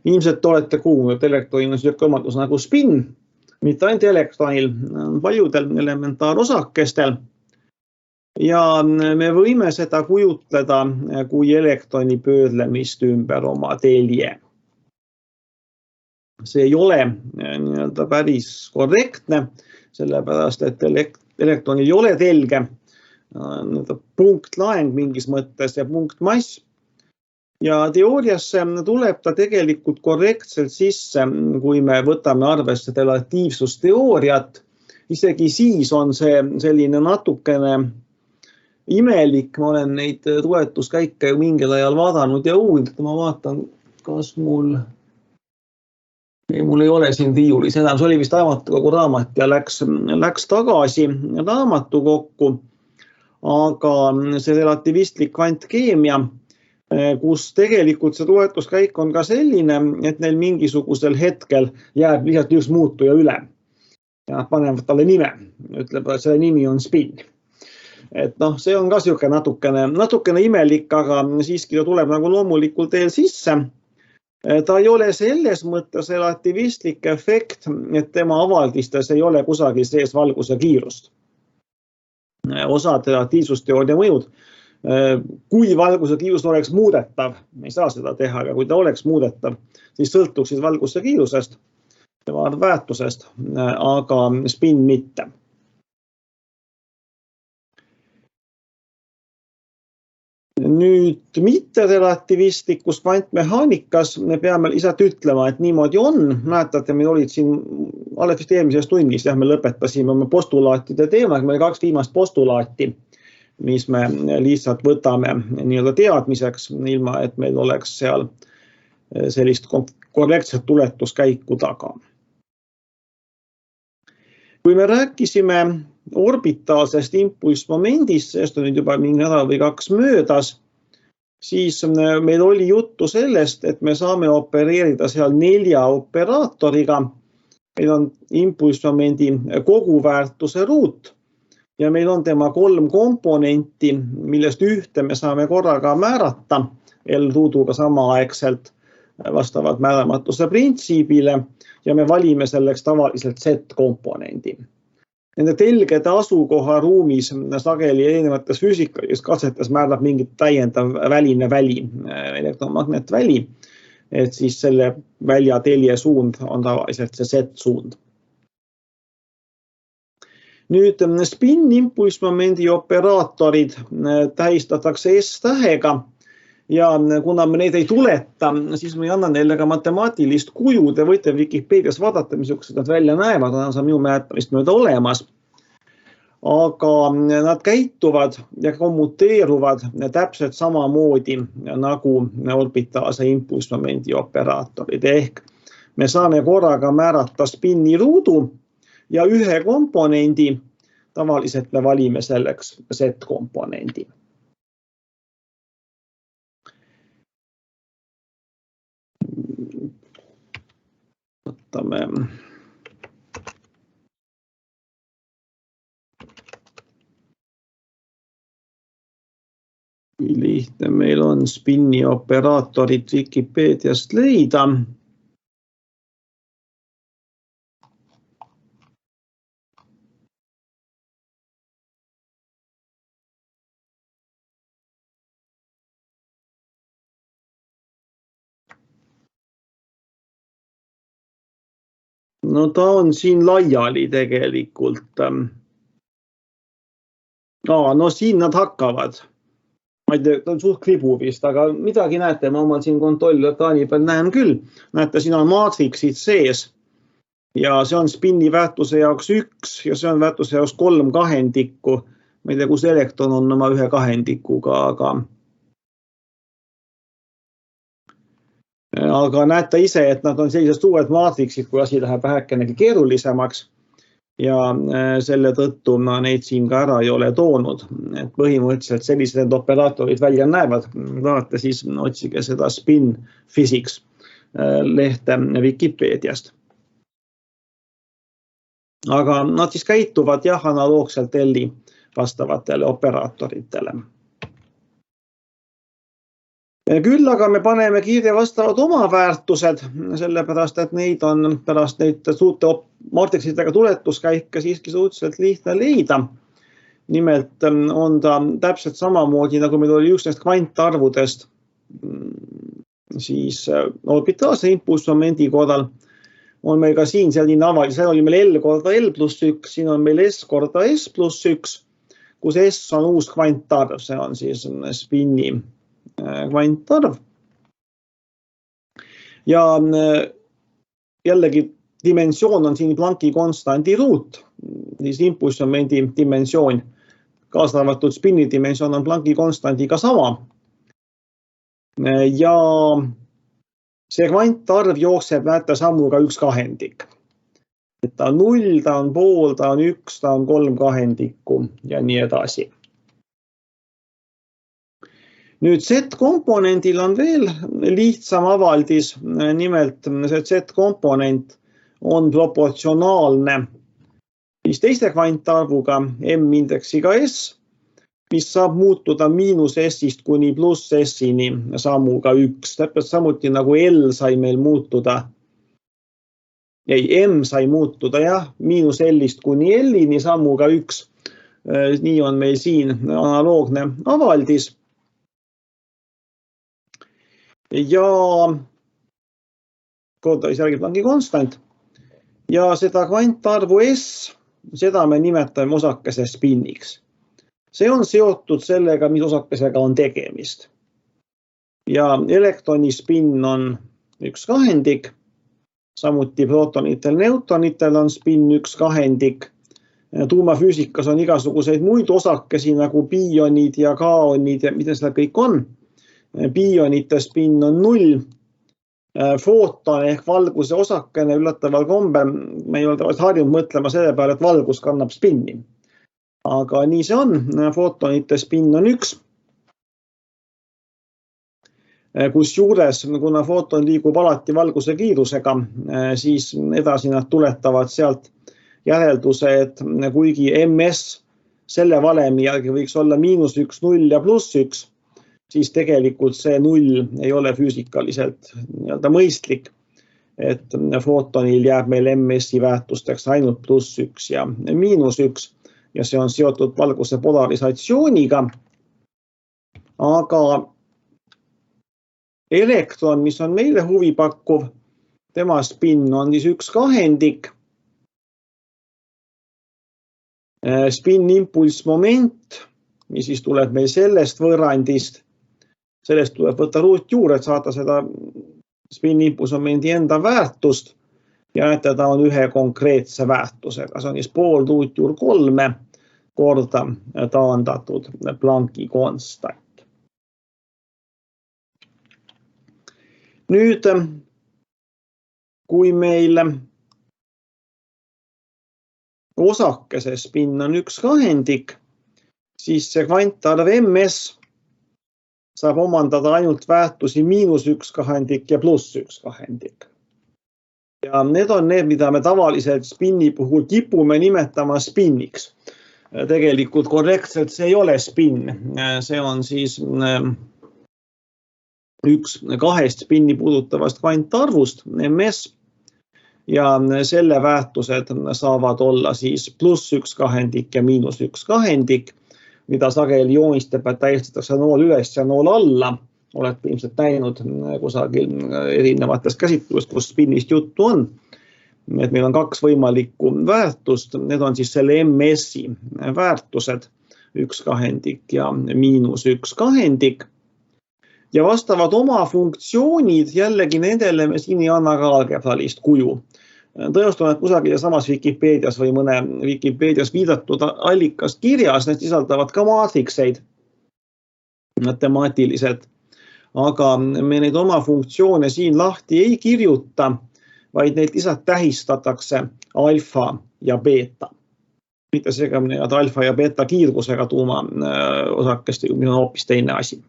Ilmselt olete kuulnud, et elektronil on selline omadus nagu spin, mitte ainult elektronil, paljudel elementaarosakestel. Ja me võime seda kujutleda kui elektroni pöörlemist ümber oma telje. See ei ole päris korrektne, sellepärast et elektronil ei ole telge, punktlaeng mingis mõttes ja punktmass. Ja teooriasse tuleb ta tegelikult korrektselt sisse, kui me võtame arvesse relatiivsusteooriat. Isegi siis on see selline natukene imelik, ma olen neid tuletuskäike mingil ajal vaadanud ja uurinud, ma vaatan, kas mul ei ole siin riiulis enam, see oli vist raamatukogu raamat ja läks tagasi raamatukokku, aga see relativistlik kvantkeemia, kus tegelikult see tuletuskäik on ka selline, et neil mingisugusel hetkel jääb lihtsalt üks muutuja üle ja panevad talle nime, ütleb, et selle nimi on spin. Et see on ka natukene imelik, aga siiski ta tuleb nagu loomulikul teel sisse. Ta ei ole selles mõttes relativistlik efekt, et tema avaldistes ei ole kusagil sees valguse kiirust. Osad relatiivsusteooria mõjud. Kui valguse kiirus oleks muudetav, me ei saa seda teha, aga kui ta oleks muudetav, siis sõltuks siis valguse kiirusest, tema väärtusest, aga spin mitte. Nüüd mitte relativistlikus kvantmehaanikas me peame lihtsalt ütlema, et niimoodi on. Mäletate, meil olid siin alles eelmises tunnis, me lõpetasime oma postulaatide teema, meil 2 viimast postulaati, mis me lihtsalt võtame nii-öelda teadmiseks, ilma et meil oleks seal sellist korrektset tuletuskäiku taga. Kui me rääkisime orbitaalsest impulssmomendist, sest on nüüd juba mingi nädal või 2 möödas, siis meil oli juttu sellest, et me saame opereerida seal 4 operaatoriga. Meil on impulssmomendi koguväärtuse ruut ja meil on tema 3 komponenti, millest ühte me saame korraga määrata L-ruuduga samaaegselt vastavalt määramatuse printsiibile ja me valime selleks tavaliselt Z-komponendi. Nende telgede asukoha ruumis sageli erinevates füüsikalistes katsetes määrab mingit täiendav väline väli, elektromagnetväli, et siis selle välja telje suund on tavaliselt see Z-suund. Nüüd spin-impulssmomendi operaatorid tähistatakse S-tähega ja kuna me neid ei tuleta, siis me ei anna neile ka matemaatilist kuju. Te võite Wikipedias vaadata, missugused nad välja näevad, nad on minu mäletamist mööda olemas. Aga nad käituvad ja kommuteeruvad täpselt samamoodi nagu orbitaalse impulssmomendi operaatorid. Ehk me saame korraga määrata spinni ruudu ja ühe komponendi, tavaliselt me valime selleks Z-komponendi. Võtame kui lihtne meil on spinni operaatorit Wikipediast leida. No ta on siin laiali tegelikult. No siin nad hakkavad. Ma ei tea, ta on suht kribu vist, aga midagi näete, ma omal siin kontrollikaani peal näen küll. Näete, siin on maatriksid sees ja see on spinni väärtuse jaoks 1 ja see on väärtuse jaoks 3 kahendikku. Ma ei tea, kus elektron on oma 1 kahendikuga, aga näete ise, et nad on sellised suured maatriksid, kui asi läheb vähekenegi keerulisemaks ja selle tõttu ma neid siin ka ära ei ole toonud. Et põhimõtteliselt sellised operaatorid välja näevad. Vaadate siis, otsige seda spin physics lehte Wikipediast. Aga nad siis käituvad analoogselt L-i vastavatele operaatoritele. Küll aga me paneme kirja vastavad oma väärtused, sellepärast, et neid on pärast neid suurte matriksitega tuletuskäike siiski suhteliselt lihtne leida. Nimelt on ta täpselt samamoodi, nagu meil oli üks neist kvantarvudest, siis orbitaalse impulsmomendi korral on meil ka siin selline avaline, seal oli meil L korda L pluss 1, siin on meil S korda S pluss 1, kus S on uus kvantarv, see on siis spinni kvantarv. Ja jällegi dimensioon on siin Plancki konstandi ruut, siis impulsmomendi dimensioon, kaasa arvatud spinni dimensioon on Plancki konstandiga sama. Ja see kvantarv jookseb, näete, sammuga 1/2. Et ta on 0, ta on pool, ta on 1, ta on 3/2 ja nii edasi. Nüüd Z-komponendil on veel lihtsam avaldis, nimelt see Z-komponent on proportsionaalne siis teiste kvantarvuga M-indeksiga S, mis saab muutuda miinus S-ist kuni pluss S-ini sammuga 1. Täpselt samuti nagu L sai meil muutuda, M sai muutuda jah, miinus L-ist kuni L-ini sammuga 1. Nii on meil siin analoogne avaldis. Ja kordalis järgi Plancki konstant ja seda kvantarvu S, seda me nimetame osakese spinniks. See on seotud sellega, mis osakesega on tegemist. Ja elektroni spinn on 1/2, samuti protonitel, neutronitel on spinn 1/2. Tuumafüüsikas on igasuguseid muid osakesi nagu piionid ja kaonid ja mida seda kõik on. Piionite spinn on 0, footon ehk valguse osakene üllataval kombel, me ei ole tavaliselt harjunud mõtlema selle peale, et valgus kannab spinni. Aga nii see on, footonite spinn on 1, kus juures, kuna footon liigub alati valguse kiirusega, siis edasi nad tuletavad sealt järelduse, et kuigi MS selle valemi järgi võiks olla -1, 0 ja +1, siis tegelikult see 0 ei ole füüsikaliselt mõistlik, et footonil jääb meil MS-i väärtusteks ainult +1 ja -1 ja see on seotud valguse polarisatsiooniga. Aga elektron, mis on meile huvipakkuv, tema spinn on siis 1/2. Spinn-impulsmoment, mis siis tuleb meil sellest võrrandist, sellest tuleb võtta ruutjuur, et saada seda spinn-impulsmomendi enda väärtust ja näete, ta on ühe konkreetse väärtusega. See on siis pool ruutjuur 3 korda taandatud Plancki konstant. Nüüd, kui meil osakese spinn on 1/2, siis see kvantarv MS saab omandada ainult väärtusi -1/2 ja +1/2. Ja need on need, mida me tavaliselt spinni puhul kipume nimetama spinniks. Tegelikult korrektselt see ei ole spinn, see on siis üks 2 spinni puudutavast kvantarvust, MS, ja selle väärtused saavad olla siis +1/2 ja -1/2, mida sageli joonistab, et tähistatakse nool üles ja nool alla. Olete ilmselt näinud kusagil erinevatest käsitlust, kus spinnist juttu on. Et meil on 2 võimalikku väärtust, need on siis selle MS-i väärtused 1/2 ja -1/2. Ja vastavad oma funktsioonid, jällegi nendele me siin ei anna ka algebralist kuju. Tõestan, et kusagil samas Vikipeedias või mõne Vikipeedias viidatud allikast kirjas, need sisaldavad ka maatrikseid matemaatiliselt. Aga me neid oma funktsioone siin lahti ei kirjuta, vaid neid lihtsalt tähistatakse alfa ja beeta. Mitte segamini alfa ja beeta kiirgusega tuumaosakeste, mis on hoopis teine asi.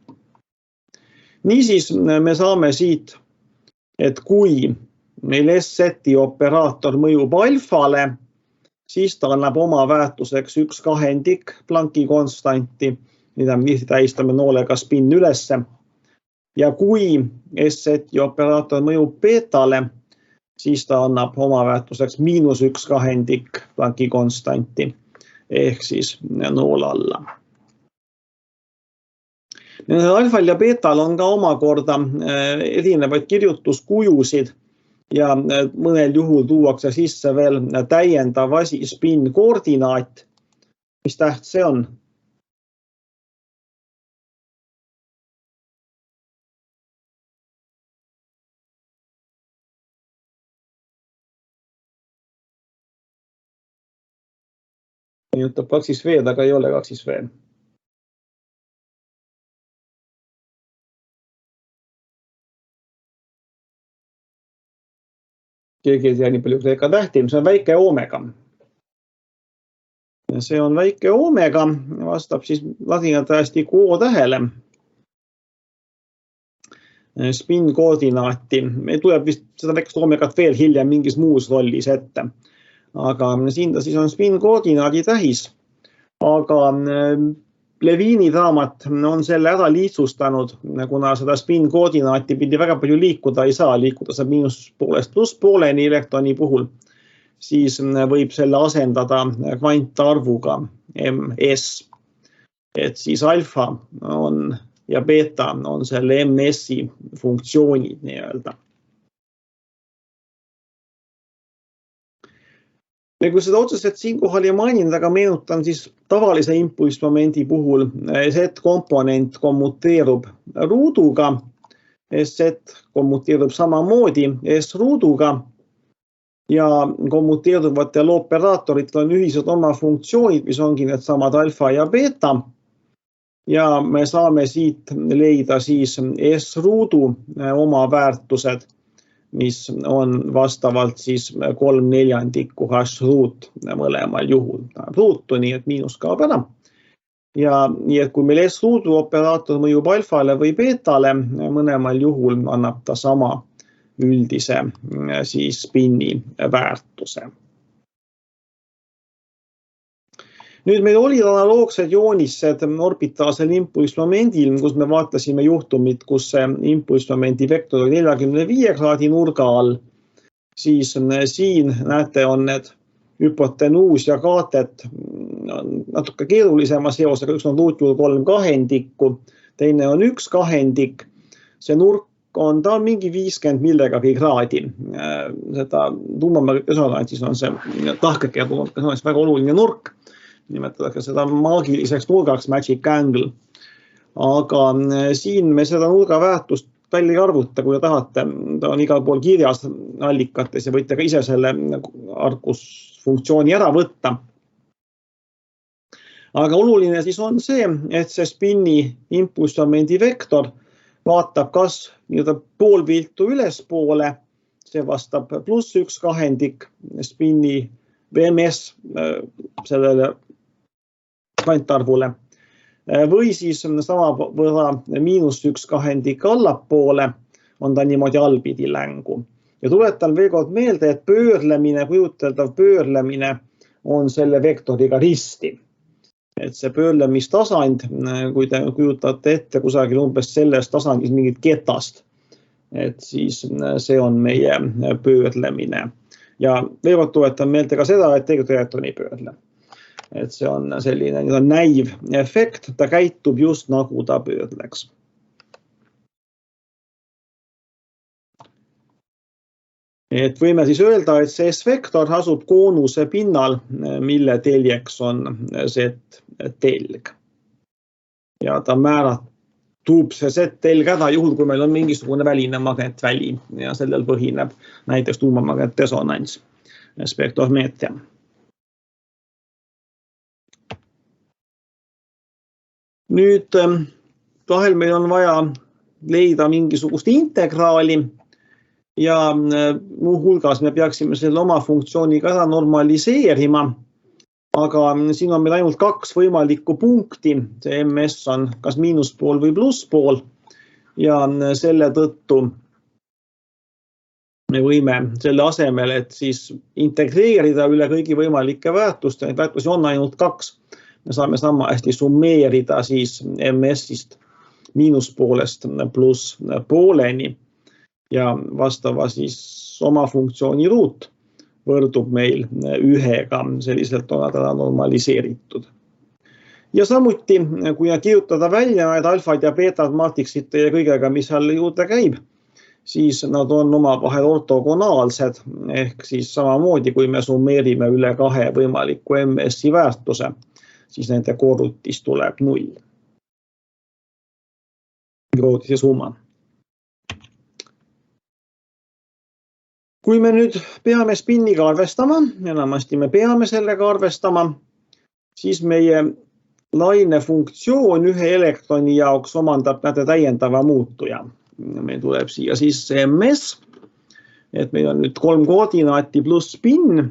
Niisiis me saame siit, et kui meil SZ-i operaator mõjub alfale, siis ta annab oma väärtuseks 1/2 Plancki konstanti, mida me tähistame noolega spinn ülesse. ja kui S-seti operaator mõjub beetale, siis ta annab oma väärtuseks -1/2 Plancki konstanti ehk siis nool alla. Alfal ja beetal on ka omakorda erinevaid kirjutuskujusid ja mõnel juhul tuuakse sisse veel täiendav asi, spin-koordinaat. Mis täht see on? Nimetab 2V, aga ei ole 2V. Keegi ei tea nii palju kreeka tähti, see on väike oomega. See on väike oomega, vastab siis ladinatähestiku O tähele. Spin-koordinaati. Meil tuleb vist seda väikest oomegat veel hiljem mingis muus rollis ette. Aga siin ta siis on spin-koordinaadi tähis. Aga Levini raamat on selle ära lihtsustanud, kuna seda spin-koordinaati pidi väga palju liikuda ei saa, liikuda saab -poolest +pooleni elektroni puhul, siis võib selle asendada kvantarvuga ms. Et siis alfa on ja beeta on selle ms-i funktsioonid nii-öelda. Ja kui seda otseselt siinkohal ei maininud, aga meenutan siis tavalise impulssmomendi puhul Z-komponent kommuteerub ruuduga, Z kommuteerub samamoodi S-ruuduga ja kommuteeruvatel operaatoritel on ühised oma funktsioonid, mis ongi need samad alfa ja beeta. Ja me saame siit leida siis S-ruudu oma väärtused, mis on vastavalt siis 3/4 H-ruut mõlemal juhul. Ruutu, nii et miinus kaob ära. Ja nii, et kui meil S-ruudu operaator mõjub alfale või beetale, mõlemal juhul annab ta sama üldise siis spinni väärtuse. Nüüd meil olid analoogsed joonised orbitaalsel impulssmomendil, kus me vaatasime juhtumit, kus see impulssmomendi vektor oli 45 kraadi nurga all. Siis siin näete, on need hüpotenuus ja kaatet natuke keerulisema seosega. Üks on ruutjuur 3/2, teine on 1/2. See nurk ta on mingi 50 millegagi kraadi. Seda tuumamagnetresonantsis on see tahkeke tuumamagnetresonantsis väga oluline nurk. Nimetatakse seda maagiliseks nurgaks, magic angle. Aga siin me seda nurga väärtust välja ei arvuta, kui te tahate. Ta on igal pool kirjas allikates ja võite ka ise selle arkusfunktsiooni ära võtta. Aga oluline siis on see, et see spinni impulssmomendi vektor vaatab kas poolviltu ülespoole, see vastab +1/2 spinni VMS sellele kvantarvule või siis sama võrra -1/2 allapoole on ta niimoodi allpidi längu. Ja tuletan veel kord meelde, et pöörlemine, kujuteldav pöörlemine on selle vektoriga risti. Et see pöörlemistasand, kui te kujutate ette kusagil umbes sellest tasandis mingit ketast, et siis see on meie pöörlemine. Ja veel kord tuletan meelde ka seda, et tegelikult elektron ei pöörle. Et see on selline näiv efekt, ta käitub just nagu ta pöörleks. Et võime siis öelda, et see S-vektor asub koonuse pinnal, mille teljeks on Z-telg. Ja ta määratub see Z-telg ära juhul, kui meil on mingisugune väline magnetväli ja sellel põhineb näiteks tuumamagnetresonants, spektrometria. Nüüd vahel meil on vaja leida mingisugust integraali ja muuhulgas me peaksime selle oma funktsiooniga ära normaliseerima, aga siin on meil ainult 2 võimalikku punkti, see ms on kas miinuspool või plusspool ja selle tõttu me võime selle asemel, et siis integreerida üle kõigi võimalike väärtuste, neid väärtusi on ainult 2, me saame sama hästi summeerida siis ms-ist miinuspoolest plusspooleni ja vastava siis oma funktsiooni ruut võrdub meil 1-ga, selliselt on ta normaliseeritud. Ja samuti, kui kirjutada välja need alfad ja beetad maatriksite ja kõigega, mis seal juurde käib, siis nad on omavahel ortogonaalsed, ehk siis samamoodi, kui me summeerime üle 2 võimaliku MS-i väärtuse, siis nende korrutis tuleb 0. Korrutise summa. Kui me nüüd peame spinniga arvestama, enamasti me peame sellega arvestama, siis meie laine funktsioon 1 elektroni jaoks omandab nende täiendava muutuja. Meil tuleb siia sisse MS, et meil on nüüd 3 koordinaati pluss spin.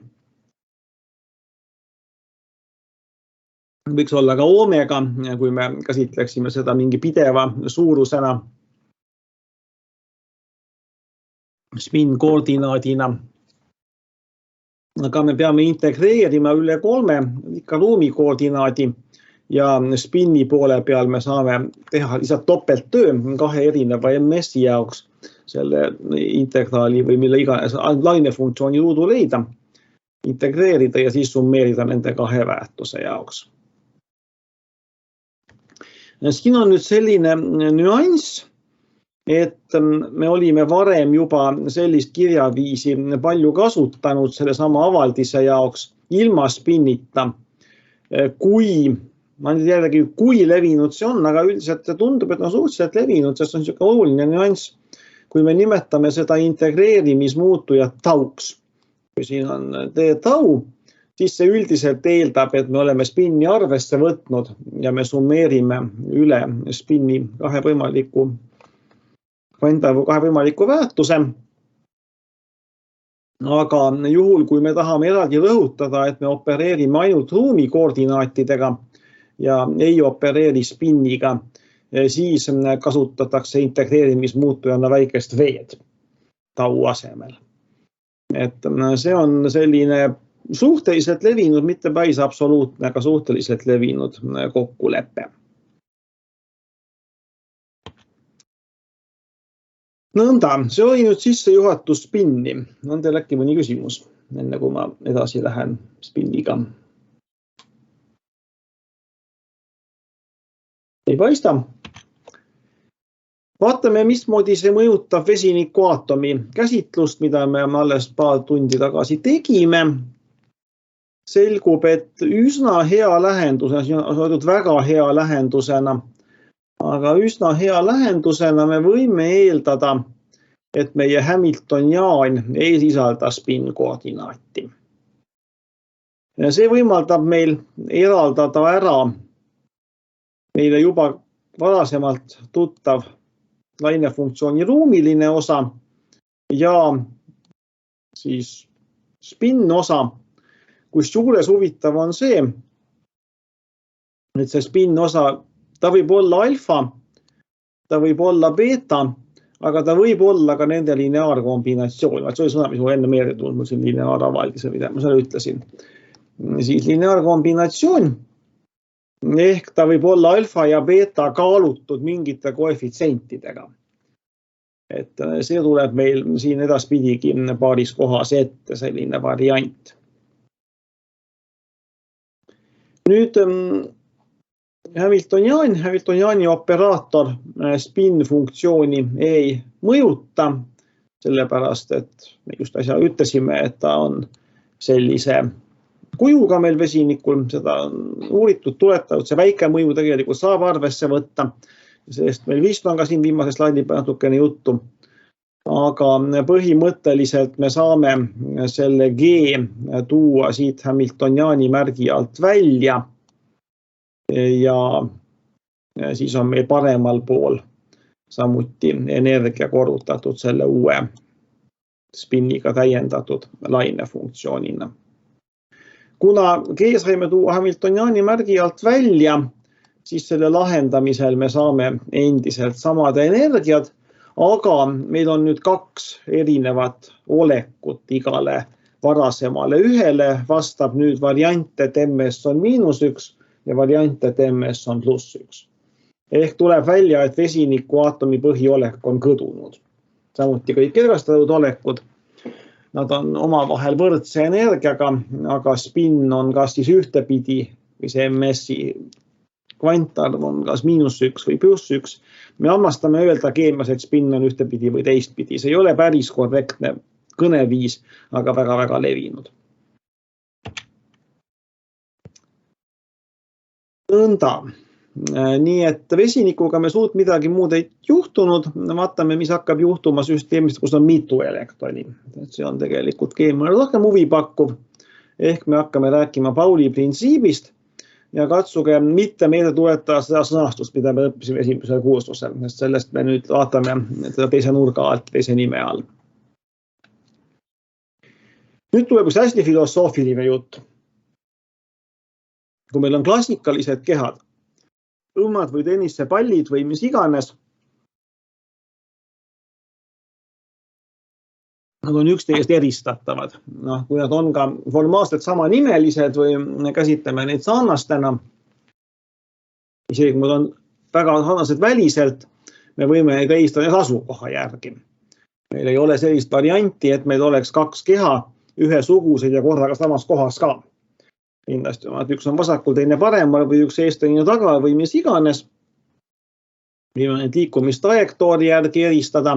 Võiks olla ka omega, kui me käsitleksime seda mingi pideva suurusena. Spin koordinaadina. Aga me peame integreerima üle 3 ikka ruumi koordinaadi ja spinni poole peal me saame teha lihtsalt topelttöö 2 erineva MS-i jaoks selle integraali või mille iganes lainefunktsiooni ruudu leida, integreerida ja siis summeerida nende 2 väärtuse jaoks. Siin on nüüd selline nüanss, et me olime varem juba sellist kirjaviisi palju kasutanud selle sama avaldise jaoks ilma spinnita. Ma ei tea jällegi, kui levinud see on, aga üldiselt tundub, et on suhteliselt levinud, sest on niisugune oluline nüanss, kui me nimetame seda integreerimismuutujat tauks. Kui siin on tau, siis see üldiselt eeldab, et me oleme spinni arvesse võtnud ja me summeerime üle spinni 2 võimaliku väärtuse. Aga juhul, kui me tahame eraldi rõhutada, et me opereerime ainult ruumi koordinaatidega ja ei opereeri spinniga, siis kasutatakse integreerimismuutujana väikest v-d tau asemel. Et see on selline suhteliselt levinud, mitte päris absoluutne, aga suhteliselt levinud kokkulepe. Nõnda, see oli nüüd sissejuhatus spinni. On teil äkki mõni küsimus, enne kui ma edasi lähen spinniga? Ei paista. Vaatame, mismoodi see mõjutab vesinikuaatomi käsitlust, mida me alles paar tundi tagasi tegime. Selgub, et üsna hea lähendusena, siin on öeldud väga hea lähendusena, aga üsna hea lähendusena me võime eeldada, et meie Hamiltoniaan ei sisalda spin-koordinaati. See võimaldab meil eraldada ära meile juba varasemalt tuttav lainefunktsiooni ruumiline osa ja siis spin osa, kus juures huvitav on see, et see spin osa, ta võib olla alfa, ta võib olla beeta, aga ta võib olla ka nende lineaarkombinatsioon. See oli sõna, mis mul enne meelde tulnud, mul siin lineaaravaldis, mida ma selle ütlesin. Siis lineaarkombinatsioon, ehk ta võib olla alfa ja beeta kaalutud mingite koefitsientidega. Et see tuleb meil siin edaspidigi paaris kohas ette, selline variant. Nüüd Hamiltoniaani operaator spin-funktsiooni ei mõjuta, sellepärast, et me just asja ütlesime, et ta on sellise kujuga meil vesinikul, seda on uuritud, tuletatud, see väike mõju tegelikult saab arvesse võtta, sest meil vist on ka siin viimase slaidi natukene juttu. Aga põhimõtteliselt me saame selle G tuua siit Hamiltoniaani märgi alt välja ja siis on meil paremal pool samuti energia korrutatud selle uue spinniga täiendatud lainefunktsioonina. Kuna G saime tuua Hamiltoniaani märgi alt välja, siis selle lahendamisel me saame endiselt samad energiad, aga meil on nüüd 2 erinevat olekut igale varasemale. Ühele vastab nüüd variant, et MS on -1 ja variant, et MS on +1. ehk tuleb välja, et vesiniku aatomi põhiolek on kõdunud. Samuti kõik edvastatud olekud. Nad on omavahel võrdse energiaga, aga spinn on kas siis ühtepidi või see MS-i kvantarv on kas -1 või +1. Me hammastame öelda keemias, et spinn on ühtepidi või teistpidi. See ei ole päris korrektne kõneviis, aga väga-väga levinud. Nõnda. Nii et vesinikuga me suurt midagi muud ei juhtunud. Vaatame, mis hakkab juhtuma süsteemist, kus on mitu elektroni. See on tegelikult keemiale rohkem huvi pakkuv. Ehk me hakkame rääkima Pauli printsiibist ja katsuge mitte meelde tuletada seda sõnastust, mida me õppisime esimesel kursusel. Sellest me nüüd vaatame teise nurga alt, teise nime all. Nüüd tuleb üks hästi filosoofiline jutt. Kui meil on klassikalised kehad, õmmad või tennisepallid või mis iganes, nad on üksteisest eristatavad. Kui nad on ka formaalselt samanimelised või käsitleme neid sarnastena, isegi kui nad on väga sarnased väliselt, me võime neid eristada asukoha järgi. Meil ei ole sellist varianti, et meil oleks kaks keha ühesugused ja korraga samas kohas ka. Kindlasti on, et üks on vasakul, teine paremal või üks eest teine taga või mis iganes. Võime need liikumistrajektoori järgi eristada.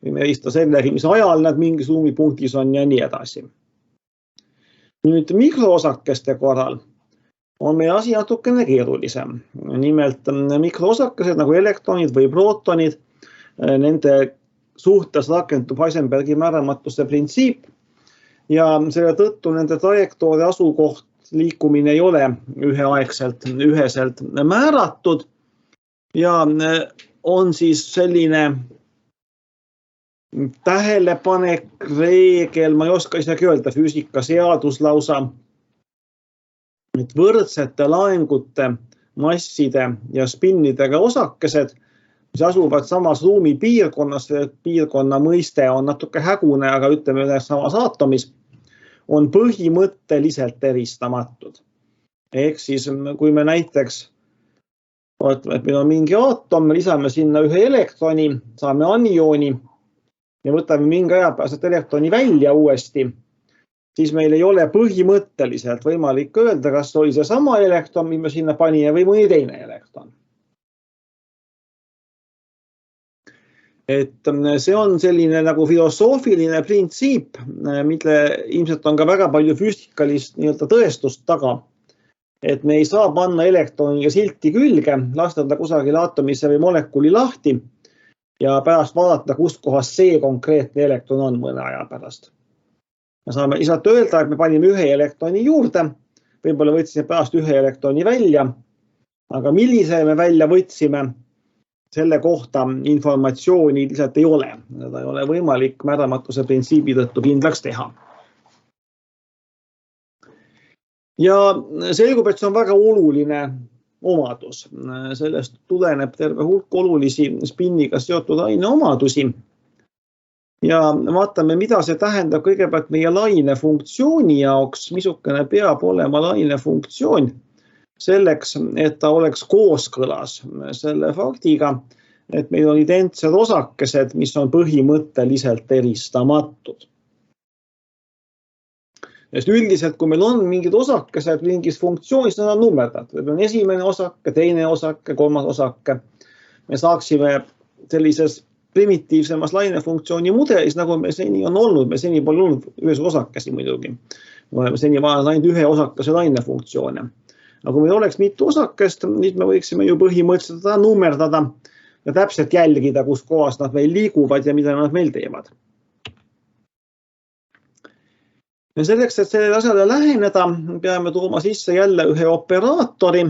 Võime eristada sellega, mis ajal nad mingis ruumipunktis on ja nii edasi. Nüüd mikroosakeste korral on meie asi natukene keerulisem. Nimelt mikroosakesed nagu elektronid või prootonid, nende suhtes rakendub Heisenbergi määramatuse printsiip ja selle tõttu nende trajektoori asukoht liikumine ei ole üheselt määratud ja on siis selline tähelepanek, reegel, ma ei oska isegi öelda, füüsikaseadus lausa, et võrdsete laengute, masside ja spinnidega osakesed, mis asuvad samas ruumi piirkonnas, piirkonna mõiste on natuke hägune, aga ütleme ühes samas aatomis, on põhimõtteliselt eristamatud. Ehk siis, kui me näiteks, et meil on mingi aatom, me lisame sinna ühe elektroni, saame aniooni ja võtame mingi aja pärast elektroni välja uuesti, siis meil ei ole põhimõtteliselt võimalik öelda, kas oli see sama elektron, mis me sinna panime või mõni teine elektron. Et see on selline nagu filosoofiline printsiip, mille ilmselt on ka väga palju füüsikalist tõestust taga. Et me ei saa panna elektroniga silti külge, lasta ta kusagil aatomisse või molekuli lahti ja pärast vaadata, kust kohas see konkreetne elektron on mõne aja pärast. Me saame lihtsalt öelda, et me panime ühe elektroni juurde, võib-olla võtsime pärast ühe elektroni välja, aga millise me välja võtsime, selle kohta informatsiooni lihtsalt ei ole. Seda ei ole võimalik määramatuse printsiibi tõttu kindlaks teha. Ja selgub, et see on väga oluline omadus. Sellest tuleneb terve hulk olulisi spinniga seotud aine omadusi. Ja vaatame, mida see tähendab kõigepealt meie laine funktsiooni jaoks, missugune peab olema laine funktsioon. Selleks, et ta oleks kooskõlas selle faktiga, et meil on identsed osakesed, mis on põhimõtteliselt eristamatud. Sest üldiselt, kui meil on mingid osakesed mingis funktsioonis, nad on nummerdatud. Meil on esimene osake, teine osake, kolmas osake. Me saaksime sellises primitiivsemas lainefunktsiooni mudelis, nagu me seni on olnud. Me seni pole olnud ühes osakesi muidugi. Me oleme seni vaadanud ainult ühe osakese lainefunktsioone. Aga kui meil oleks mitu osakest, siis me võiksime ju põhimõtteliselt seda nummerdada ja täpselt jälgida, kus kohas nad meil liiguvad ja mida nad meil teevad. Ja selleks, et sellele asjale läheneda, peame tooma sisse jälle ühe operaatori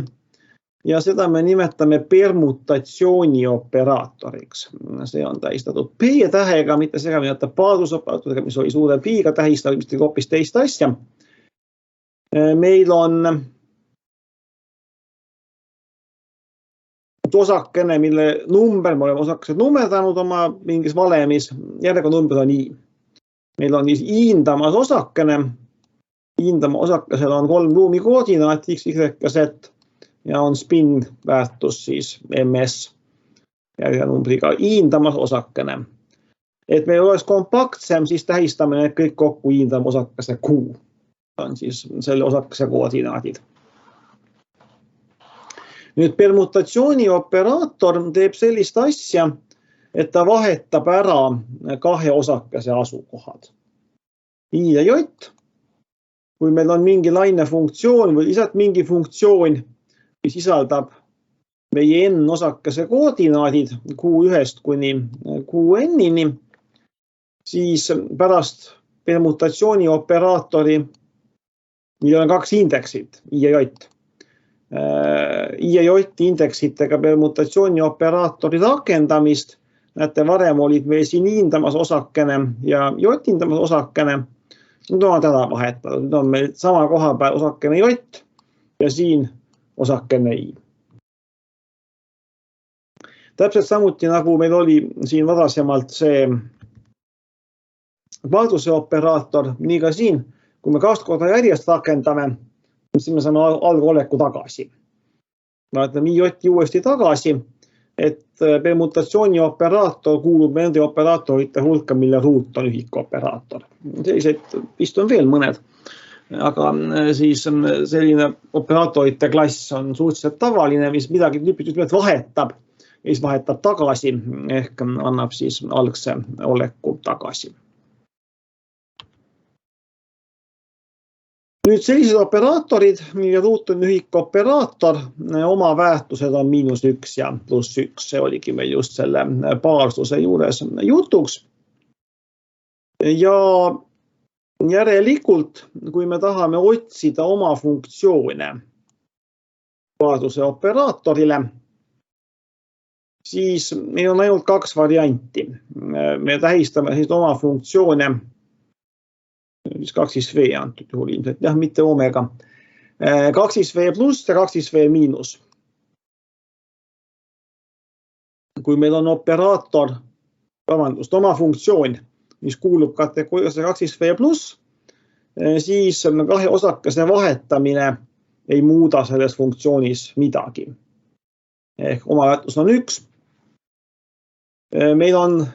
ja seda me nimetame permutatsiooni operaatoriks. See on tähistatud P-tähega, mitte see, mida paadusoperatoriga, mis oli suure P-ga tähistatud, mis tegi hoopis teist asja. Meil on osakene, mille number, me oleme osakesed nummerdanud oma mingis valemis, järjekorranumber on I. Meil on iindamas osakene, iindama osakesel on 3 ruumi koordinaat X, Y ja Z. ja on spin väärtus siis ms järjenumbriga iindamas osakene. Et meil oleks kompaktsem, siis tähistame need kõik kokku iindama osakese q. On siis selle osakese koordinaadid. Nüüd permutatsiooni operaator teeb sellist asja, et ta vahetab ära kahe osakese asukohad. I ja J. Kui meil on mingi lainefunktsioon või lihtsalt mingi funktsioon, mis sisaldab meie n osakese koordinaadid q1 kuni qn-ini, siis pärast permutatsiooni operaatori, millel on kaks indeksit, I ja J. I ja J indeksitega permutatsiooni operaatori rakendamist. Näete, varem olid meil siin iindamas osakene ja J indamas osakene. Nüüd on ära vahetada. Nüüd on meil sama koha peal osakene J ja siin osakene I. Täpselt samuti nagu meil oli siin varasemalt see varduse operaator, nii ka siin, kui me 2 korda järjest rakendame, siis me saame algoleku tagasi. Vaatame I J uuesti tagasi, et permutatsiooni operaator kuulub nende operaatorite hulka, mille ruut on ühikoperaator. Sellised vist on veel mõned, aga siis selline operaatorite klass on suhteliselt tavaline, mis midagi tüüpiliselt vahetab, ja siis vahetab tagasi ehk annab siis algse oleku tagasi. Nüüd sellised operaatorid, mille ruut on ühikoperaator, oma väärtused on -1 ja +1. See oligi meil just selle paarsuse juures jutuks. Ja järelikult, kui me tahame otsida oma funktsioone paarsuse operaatorile, siis meil on ainult 2 varianti. Me tähistame oma funktsioone 2v antud juhul ilmselt, jah, mitte omega. 2v pluss ja 2v miinus. Kui meil on operaator, oma funktsioon, mis kuulub kategooriasse 2v pluss, siis kahe osakese vahetamine ei muuda selles funktsioonis midagi. Ehk oma väärtus on 1. Meil on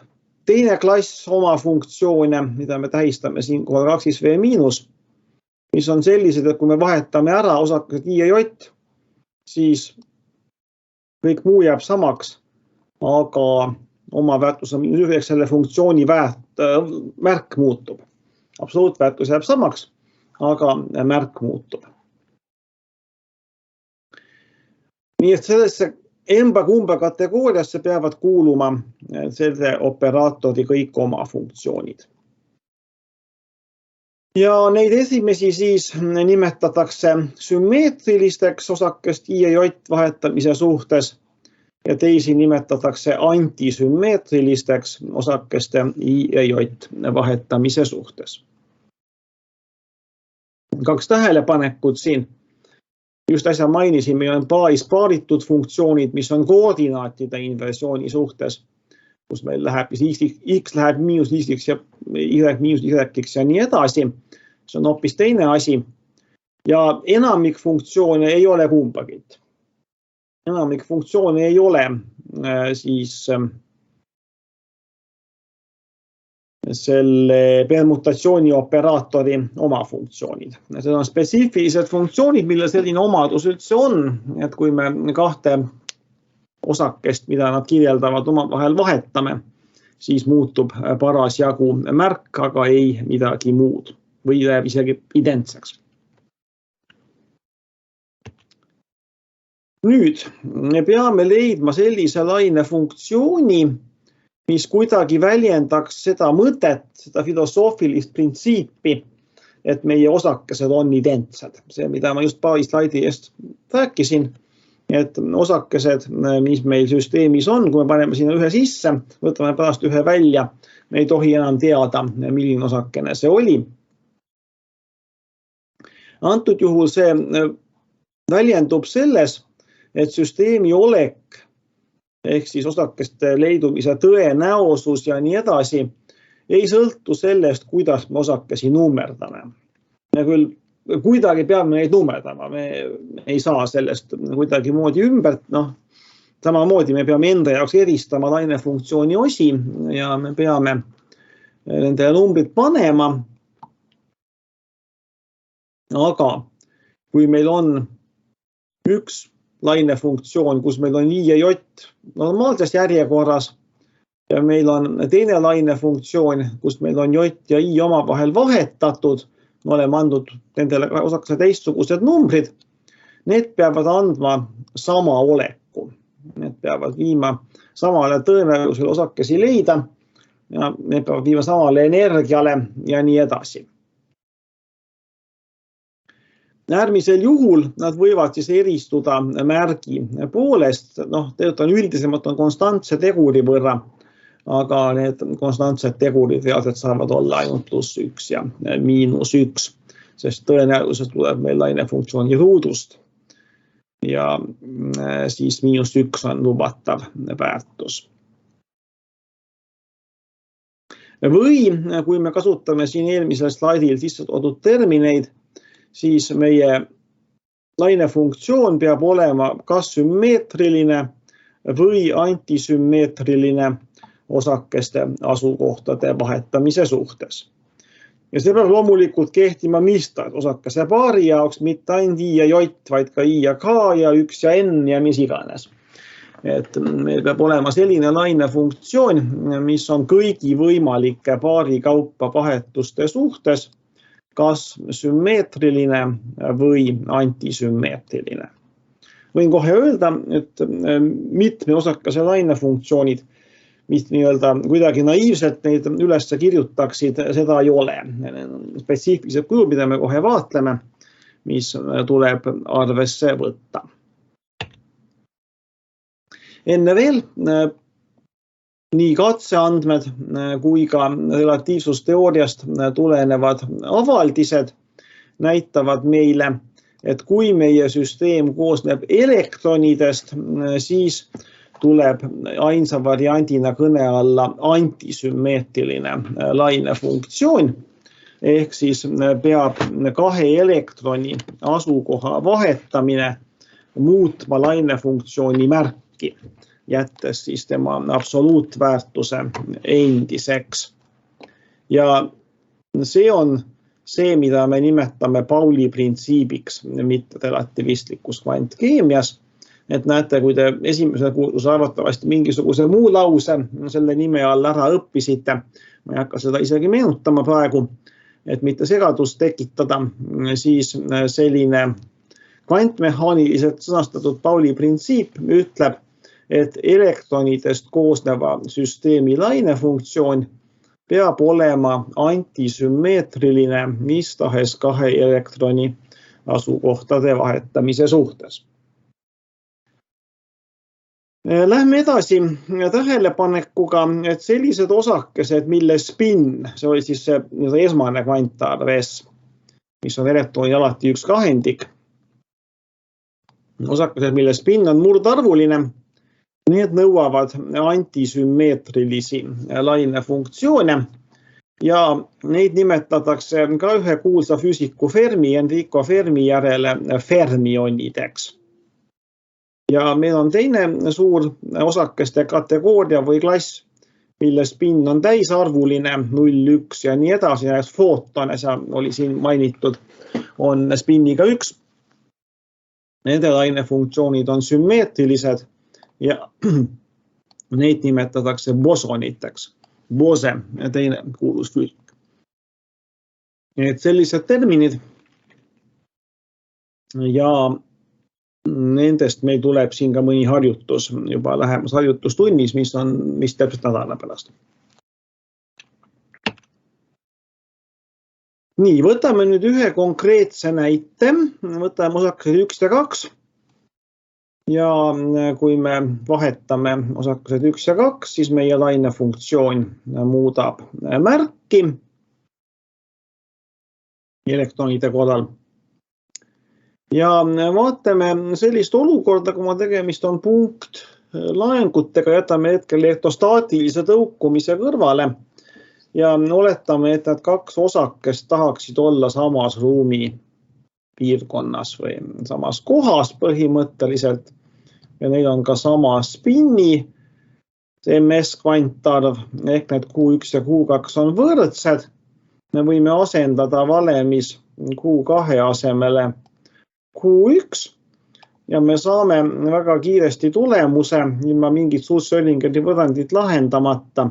teine klass oma funktsioone, mida me tähistame siinkohal 2v miinus, mis on sellised, et kui me vahetame ära osakesed I ja J, siis kõik muu jääb samaks, aga oma väärtus on -1, selle funktsiooni märk muutub. Absoluutväärtus jääb samaks, aga märk muutub. Nii et sellesse emba-kumba kategooriasse peavad kuuluma selle operaatori kõik oma funktsioonid. Ja neid esimesi siis nimetatakse sümmeetrilisteks osakest I ja J vahetamise suhtes ja teisi nimetatakse antisümmeetrilisteks osakeste I ja J vahetamise suhtes. 2 tähelepanekut siin. Just äsja mainisin, meil on paaritud funktsioonid, mis on koordinaatide inversiooni suhtes, kus meil läheb x läheb miinus x ja y miinus y ja nii edasi. See on hoopis teine asi. Ja enamik funktsioone ei ole kumbagi. Enamik funktsioone ei ole siis selle permutatsiooni operaatori oma funktsioonid. Need on spetsiifilised funktsioonid, mille selline omadus üldse on, et kui me 2 osakest, mida nad kirjeldavad omavahel vahetame, siis muutub parasjagu märk, aga ei midagi muud või jääb isegi identseks. Nüüd me peame leidma sellise laine funktsiooni, mis kuidagi väljendaks seda mõtet, seda filosoofilist printsiipi, et meie osakesed on identsed. See, mida ma just paari slaidi eest rääkisin, et osakesed, mis meil süsteemis on, kui me paneme sinna ühe sisse, võtame pärast ühe välja, me ei tohi enam teada, milline osakene see oli. Antud juhul see väljendub selles, et süsteemi olek ehk siis osakeste leidumise tõenäosus ja nii edasi ei sõltu sellest, kuidas me osakesi nummerdame. Me küll kuidagi peame neid nummerdama, me ei saa sellest kuidagi moodi ümber, samamoodi me peame enda jaoks eristama lainefunktsiooni osi ja me peame nendele numbrid panema. Aga kui meil on üks lainefunktsioon, kus meil on i ja j normaalses järjekorras ja meil on teine lainefunktsioon, kus meil on j ja i omavahel vahetatud, me oleme andnud nendele osakese teistsugused numbrid, need peavad andma sama oleku. Need peavad viima samale tõenäosusele osakesi leida ja need peavad viima samale energiale ja nii edasi. Äärmisel juhul nad võivad siis eristuda märgi poolest, tegelikult on üldisemalt konstantse teguri võrra, aga need konstantsed tegurid reaalselt saavad olla ainult +1 ja -1, sest tõenäoliselt tuleb meil lainefunktsiooni ruudust ja siis -1 on lubatav väärtus. Või kui me kasutame siin eelmisel slaidil sisse toodud termineid, siis meie lainefunktsioon peab olema kas sümmeetriline või antisümmeetriline osakeste asukohtade vahetamise suhtes. Ja see peab loomulikult kehtima mis tahes osakese paari jaoks, mitte ainult i ja j, vaid ka i ja k ja 1 ja n ja mis iganes. Et meil peab olema selline lainefunktsioon, mis on kõigi võimalike paari kaupa vahetuste suhtes, kas sümmeetriline või antisümmeetriline. Võin kohe öelda, et mitme osakese lainefunktsioonid, mis kuidagi naiivselt neid üles kirjutaksid, seda ei ole. Spetsiifilised kujud, mida me kohe vaatleme, mis tuleb arvesse võtta. Enne veel, nii katseandmed kui ka relatiivsusteooriast tulenevad avaldised näitavad meile, et kui meie süsteem koosneb elektronidest, siis tuleb ainsa variandina kõne alla antisümmeetriline lainefunktsioon, ehk siis peab 2 elektroni asukoha vahetamine muutma lainefunktsiooni märki, jättes siis tema absoluutväärtuse endiseks. Ja see on see, mida me nimetame Pauli printsiibiks, mitte relativistlikus kvantkeemias. Et näete, kui te esimesel kursuse arvatavasti mingisuguse muu lause selle nime all ära õppisite, ma ei hakka seda isegi meenutama praegu, et mitte segadust tekitada, siis selline kvantmehaaniliselt sõnastatud Pauli printsiip ütleb, et elektronidest koosneva süsteemi lainefunktsioon peab olema antisümmeetriline mis tahes 2 elektroni asukohtade vahetamise suhtes. Lähme edasi tähelepanekuga, et sellised osakesed, mille spin, see oli siis see esmane kvantarv S, mis on elektroni alati 1/2, osakesed, mille spin on murdarvuline, need nõuavad antisümmeetrilisi lainefunktsioone ja neid nimetatakse ka ühe kuulsa füüsiku Fermi, Enrico Fermi järele fermionideks. Ja meil on teine suur osakeste kategooria või klass, mille spin on täisarvuline 0, 1 ja nii edasi, ja footone, see oli siin mainitud, on spinniga 1. Nende lainefunktsioonid on sümmeetrilised ja neid nimetatakse bosoniteks. Bose, teine kuulus füüsik. Et sellised terminid ja nendest meil tuleb siin ka mõni harjutus juba lähemas harjutustunnis, mis täpselt nädala pärast. Nii, võtame nüüd ühe konkreetse näite, võtame osakesed 1 ja 2. Ja kui me vahetame osakesed 1 ja 2, siis meie lainefunktsioon muudab märki elektronide korral. Ja vaatame sellist olukorda, kui tegemist on punktlaengutega, jätame hetkel elektrostaatilise tõukumise kõrvale ja oletame, et need 2 osakest tahaksid olla samas ruumi piirkonnas või samas kohas põhimõtteliselt ja neil on ka sama spinni, see MS kvantarv ehk need Q1 ja Q2 on võrdsed. Me võime asendada valemis Q2 asemele Q1 ja me saame väga kiiresti tulemuse ilma mingit suurt Schrödingeri võrrandit lahendamata,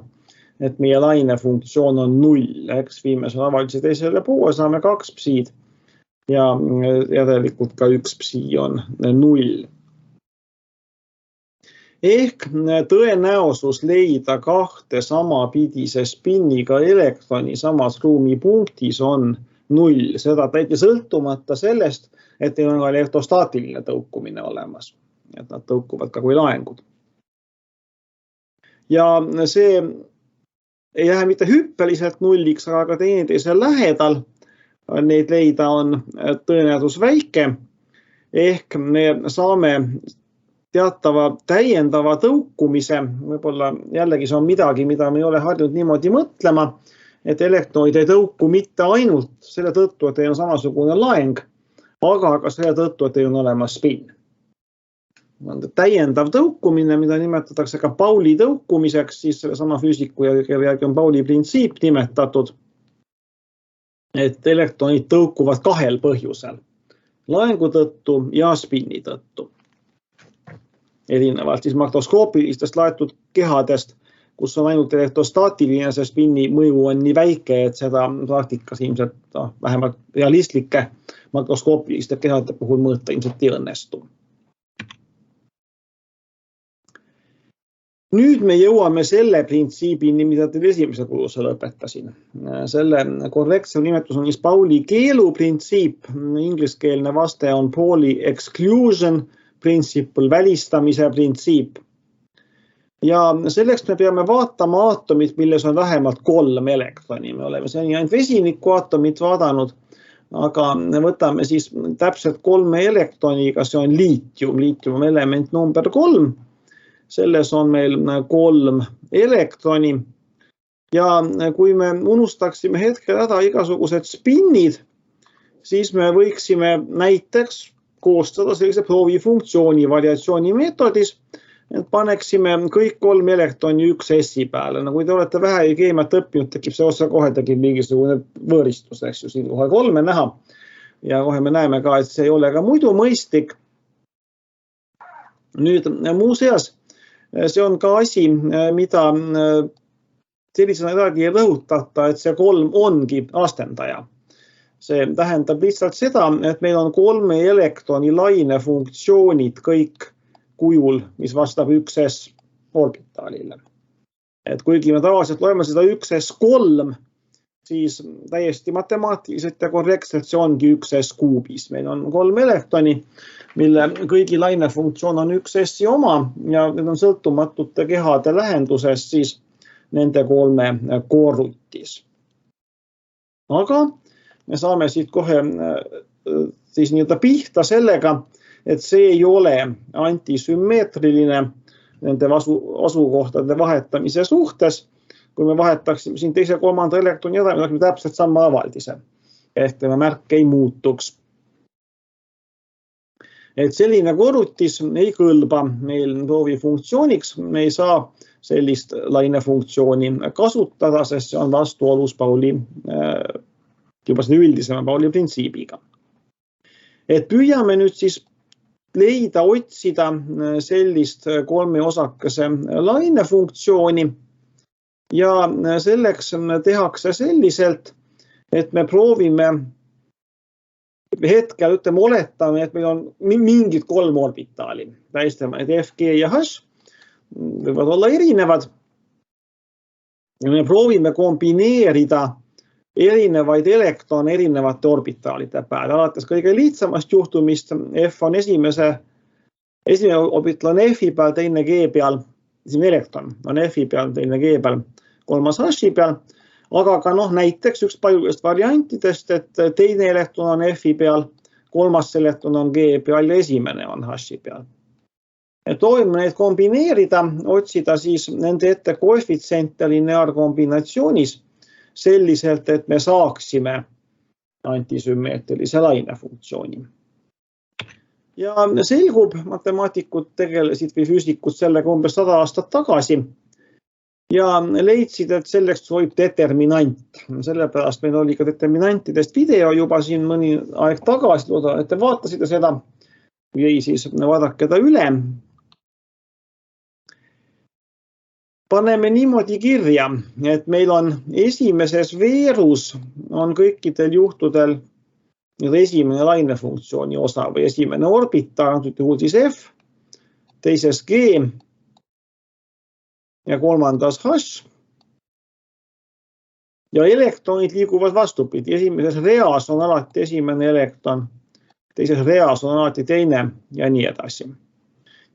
et meie lainefunktsioon on 0, eks viime selle avalise teisele poole, saame 2 psiid ja järelikult ka 1 psi on 0. Ehk tõenäosus leida kahte samapidise spinniga elektroni samas ruumipunktis on 0. Seda täiesti sõltumata sellest, et neil on ka elektrostaatiline tõukumine olemas. Et nad tõukuvad ka kui laengud. Ja see ei lähe mitte hüppeliselt 0-iks, aga teineteise lähedal neid leida on tõenäosus väike. Ehk me saame teatava täiendava tõukumise, võib-olla jällegi see on midagi, mida me ei ole harjunud niimoodi mõtlema, et elektronid ei tõuku mitte ainult selle tõttu, et neil on samasugune laeng, aga ka selle tõttu, et neil on olemas spin. Täiendav tõukumine, mida nimetatakse ka Pauli tõukumiseks, siis selle sama füüsiku järgi on Pauli printsiip nimetatud, et elektronid tõukuvad kahel põhjusel, laengu tõttu ja spinni tõttu. Erinevalt siis makroskoopilistest laetud kehadest, kus on ainult elektrostaatiline, see spinni mõju on nii väike, et seda praktikas ilmselt vähemalt realistlike makroskoopiliste kehade puhul mõõta ilmselt ei õnnestu. Nüüd me jõuame selle printsiibini, mida teil esimese kursuse lõpetasin. Selle korrektse nimetus on siis Pauli keeluprintsiip, ingliskeelne vaste on Pauli exclusion principle, välistamise printsiip. Ja selleks me peame vaatama aatomit, milles on vähemalt 3 elektroni. Me oleme seni ainult vesiniku aatomit vaadanud, aga võtame siis täpselt 3 elektroniga, see on liitium. Liitium on element number 3. Selles on meil 3 elektroni. Ja kui me unustaksime hetkel ära igasugused spinnid, siis me võiksime näiteks koostada sellise proovifunktsiooni variatsiooni meetodis, et paneksime kõik 3 elektroni 1 S-i peale. Kui te olete vähe keemiat õppinud, tekib see otsa kohe tekib mingisugune võõristus, eks ju, siin kohe 3 näha. Ja kohe me näeme ka, et see ei ole ka muidu mõistlik. Nüüd muuseas, see on ka asi, mida sellisena edagi ei rõhutata, et see 3 ongi astendaja. See tähendab lihtsalt seda, et meil on 3 elektroni lainefunktsioonid kõik kujul, mis vastab 1s orbitaalile. Et kuigi me tavaliselt loeme seda 1s3, siis täiesti matemaatiliselt ja korrektselt see ongi 1s kuubis. Meil on 3 elektroni, mille kõigi lainefunktsioon on 1s-i oma ja need on sõltumatute kehade lähenduses siis nende 3 korrutis. Aga me saame siit kohe siis nii-öelda pihta sellega, et see ei ole antisümmeetriline nende asukohtade vahetamise suhtes. Kui me vahetaksime siin 2. ja 3. elektroni ära, me oleme täpselt sama avaldise. Ehk tema märk ei muutuks. Et selline korrutis ei kõlba meil proovifunktsiooniks. Me ei saa sellist lainefunktsiooni kasutada, sest see on vastuolus Pauli juba selle üldisema Pauli printsiibiga. Et püüame nüüd siis leida, otsida sellist 3 osakese lainefunktsiooni ja selleks tehakse selliselt, et me proovime hetkel, oletame, et meil on mingid 3 orbitaali, tähistame, et F, G ja H võivad olla erinevad ja me proovime kombineerida erinevaid elektrone erinevate orbitaalide peale. Alates kõige lihtsamast juhtumist, F on esimene orbital on F-i peal, teine G peal, esimene elektron on F-i peal, teine G peal, 3. H-i peal, aga ka näiteks üks paljudest variantidest, et teine elektron on F-i peal, 3. elektron on G peal ja esimene on H-i peal. Proovime neid kombineerida, otsida siis nende ette koefitsiente lineaarkombinatsioonis selliselt, et me saaksime antisümmeetrilise lainefunktsiooni. Ja selgub, matemaatikud tegelesid või füüsikud sellega umbes 100 aastat tagasi ja leidsid, et selleks sobib determinant. Sellepärast meil oli ka determinantidest video juba siin mõni aeg tagasi, loodan, et te vaatasite seda või siis vaadake ta üle. Paneme niimoodi kirja, et meil on esimeses veerus on kõikidel juhtudel esimene lainefunktsiooni osa või esimene orbitaal, antud juhul siis F, teises G ja kolmandas H. Ja elektronid liiguvad vastupidi. Esimeses reas on alati esimene elektron, teises reas on alati teine ja nii edasi.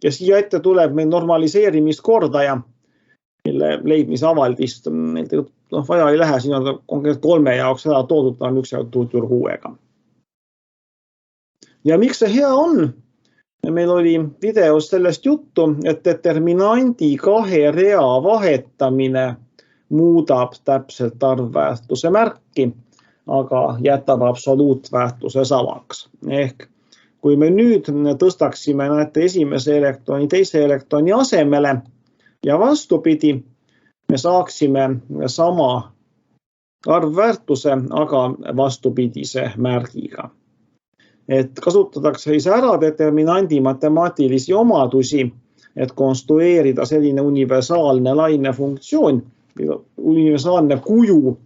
Ja siia ette tuleb meil normaliseerimiskordaja, mille leidmisavaldist vaja ei lähe, siin on konkreetselt 3 jaoks ära toodud, ta on üks jaoks tuutur 6-ga. Ja miks see hea on? Meil oli videos sellest juttu, et determinandi 2 rea vahetamine muudab täpselt arvväärtuse märki, aga jätab absoluutväärtuse samaks. Ehk kui me nüüd tõstaksime esimese elektroni teise elektroni asemele ja vastupidi, me saaksime sama arvväärtuse, aga vastupidise märgiga. Et kasutatakse siis ära determinandi matemaatilisi omadusi, et konstrueerida selline universaalne lainefunktsioon, universaalne kuju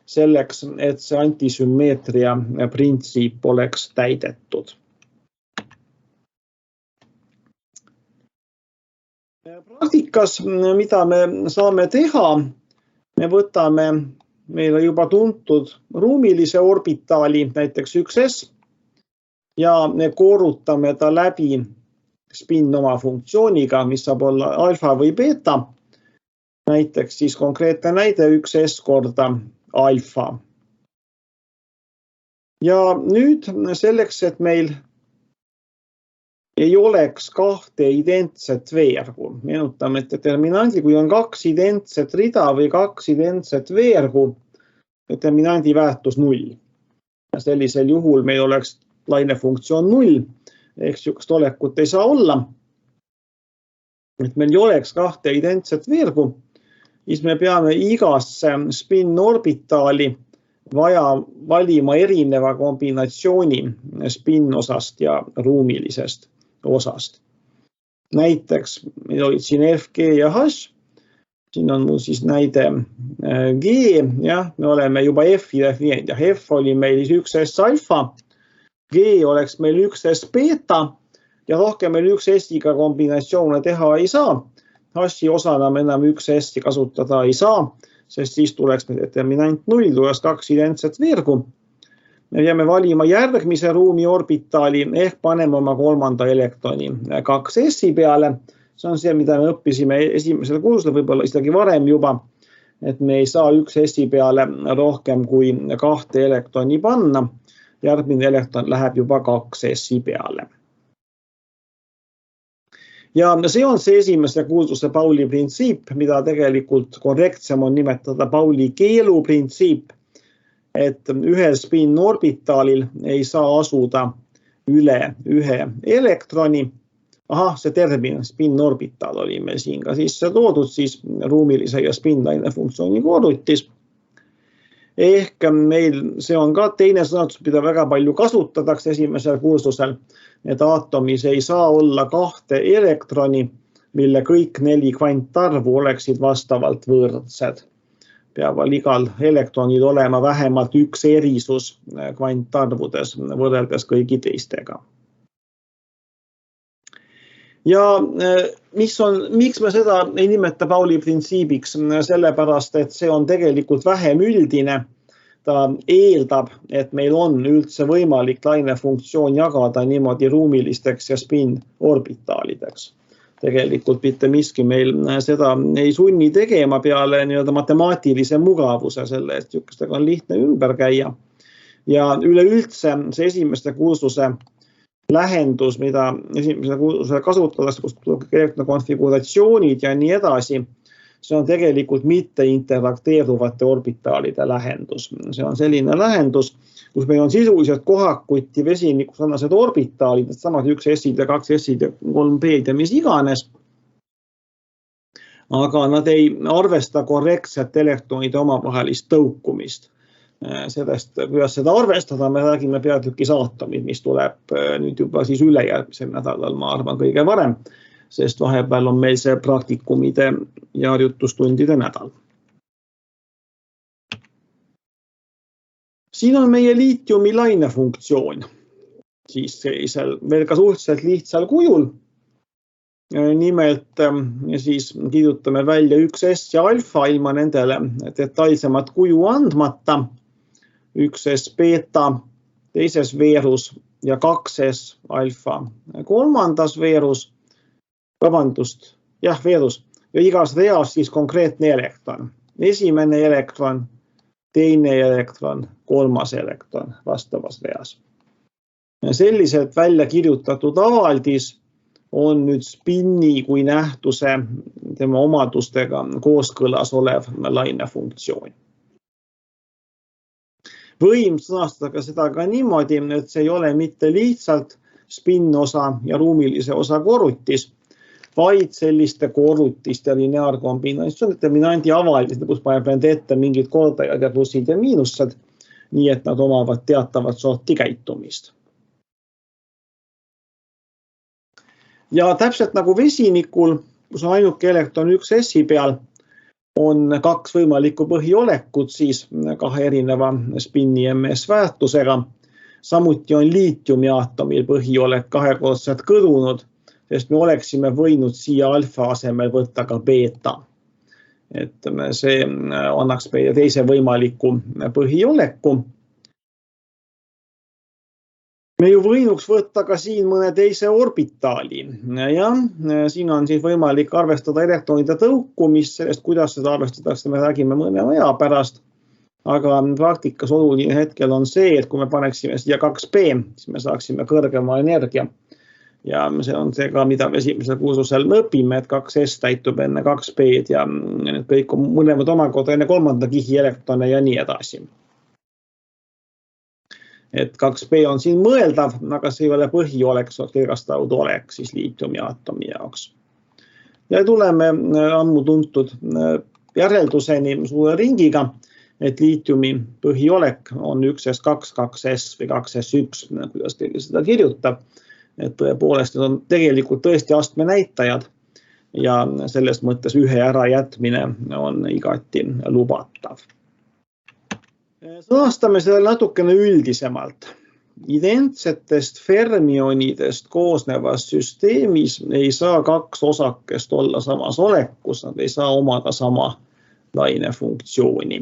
selleks, et see antisümmeetria printsiip oleks täidetud. Praktikas, mida me saame teha, me võtame meile juba tuntud ruumilise orbitaali, näiteks 1S, ja me korrutame ta läbi spin-oma funktsiooniga, mis saab olla alfa või beta. Näiteks siis konkreetne näide 1S korda alfa. Ja nüüd selleks, et meil ei oleks 2 identset veergu. Meenutame, et determinandi, kui on 2 identset rida või 2 identset veergu, determinandi väärtus 0. Ja sellisel juhul meil oleks lainefunktsioon 0, ehk sihukest olekut ei saa olla. Et meil ei oleks 2 identset veergu, siis me peame igasse spin-orbitaali vaja valima erineva kombinatsiooni spin-osast ja ruumilisest osast. Näiteks meil olid siin F, G ja H. Siin on mul siis näide G, jah, me oleme juba F-i defineerinud ja F oli meil 1S alfa. G oleks meil 1S beta ja rohkem meil 1S-iga kombinatsioone teha ei saa. H-i osana me enam 1S-i kasutada ei saa, sest siis tuleks meil determinant 0, tuleks 2 identset veergu. Me peame valima järgmise ruumi orbitaali ehk paneme oma 3. elektroni 2S-i peale. See on see, mida me õppisime esimesel kursusel, võib-olla isegi varem juba, et me ei saa 1S-i peale rohkem kui 2 elektroni panna. Järgmine elektron läheb juba 2S-i peale. Ja see on see esimese kursuse Pauli printsiip, mida tegelikult korrektsem on nimetada Pauli keelu printsiip, et ühel spin-orbitaalil ei saa asuda üle 1 elektroni. Ahah, see termin spin-orbitaal oli meil siin ka sisse toodud, siis ruumilise ja spin-laine funktsiooni korrutis. Ehk meil see on ka teine sõnatus, mida väga palju kasutatakse esimesel kursusel, et aatomis ei saa olla 2 elektroni, mille kõik 4 kvantarvu oleksid vastavalt võrdsed. Peavad igal elektronil olema vähemalt 1 erisus kvantarvudes võrreldes kõigi teistega. Ja miks me seda ei nimeta Pauli printsiibiks? Sellepärast, et see on tegelikult vähem üldine. Ta eeldab, et meil on üldse võimalik lainefunktsioon jagada niimoodi ruumilisteks ja spin-orbitaalideks. Tegelikult mitte miski meil seda ei sunni tegema peale matemaatilise mugavuse selle, et sihukestega on lihtne ümber käia. Ja üleüldse see esimeste kursuse lähendus, mida esimesel kursusel kasutatakse, kus tuleb konfiguratsioonid ja nii edasi, see on tegelikult mitte interakteeruvate orbitaalide lähendus. See on selline lähendus, kus meil on sisuliselt kohakuti vesiniku sarnased orbitaalid, samad 1s-id ja 2s-id ja 3p-d ja mis iganes. Aga nad ei arvesta korrektset elektronide omavahelist tõukumist. Sellest, kuidas seda arvestada, me räägime peatükis aatomid, mis tuleb nüüd juba siis ülejärgmisel nädalal, ma arvan, kõige varem, sest vahepeal on meil see praktikumide ja harjutustundide nädal. Siin on meie liitiumi lainefunktsioon, siis sellisel veel ka suhteliselt lihtsal kujul. Nimelt siis kirjutame välja 1s ja alfa ilma nendele detailsemat kuju andmata. 1s beta, teises veerus ja 2s alfa kolmandas veerus, veerus ja igas reas siis konkreetne elektron. Esimene elektron, teine elektron, kolmas elektron vastavas reas. Selliselt välja kirjutatud avaldis on nüüd spinni kui nähtuse tema omadustega kooskõlas olev lainefunktsioon. Võim sõnastada seda ka niimoodi, et see ei ole mitte lihtsalt spinnosa ja ruumilise osa korrutis, vaid selliste korrutiste lineaarkombinatsioon, determinandi avaldis, kus paneb nende ette mingid kordajad ja plussid ja miinussed, nii et nad omavad teatavat sorti käitumist. Ja täpselt nagu vesinikul, kus on ainuke elektron 1s-i peal, on 2 võimalikku põhiolekut siis 2 erineva spinni ms väärtusega. Samuti on liitiumi aatomil põhiolek 2-kordselt kõdunud, sest me oleksime võinud siia alfa asemel võtta ka beta. Et see annaks meile teise võimaliku põhioleku. Me ju võinuks võtta ka siin mõne teise orbitaali ja siin on siis võimalik arvestada elektronide tõukumist, sellest kuidas seda arvestatakse, me räägime mõne aja pärast, aga praktikas oluline hetkel on see, et kui me paneksime siia 2p, siis me saaksime kõrgema energia ja see on see ka, mida me esimesel kursusel õpime, et 2s täitub enne 2p-d ja need kõik on mõlemad omakorda enne kolmanda kihi elektrone ja nii edasi. Et 2p on siin mõeldav, aga see ei ole põhiolek, see on kirgastatud olek siis liitiumi aatomi jaoks. Ja tuleme ammu tuntud järelduseni suure ringiga, et liitiumi põhiolek on 1s2, 2s või 2s1, kuidas keegi seda kirjutab. Et tõepoolest need on tegelikult tõesti astme näitajad ja selles mõttes ühe ärajätmine on igati lubatav. Sõnastame selle natukene üldisemalt. Identsetest fermionidest koosnevas süsteemis ei saa 2 osakest olla samas olekus, nad ei saa omada sama lainefunktsiooni.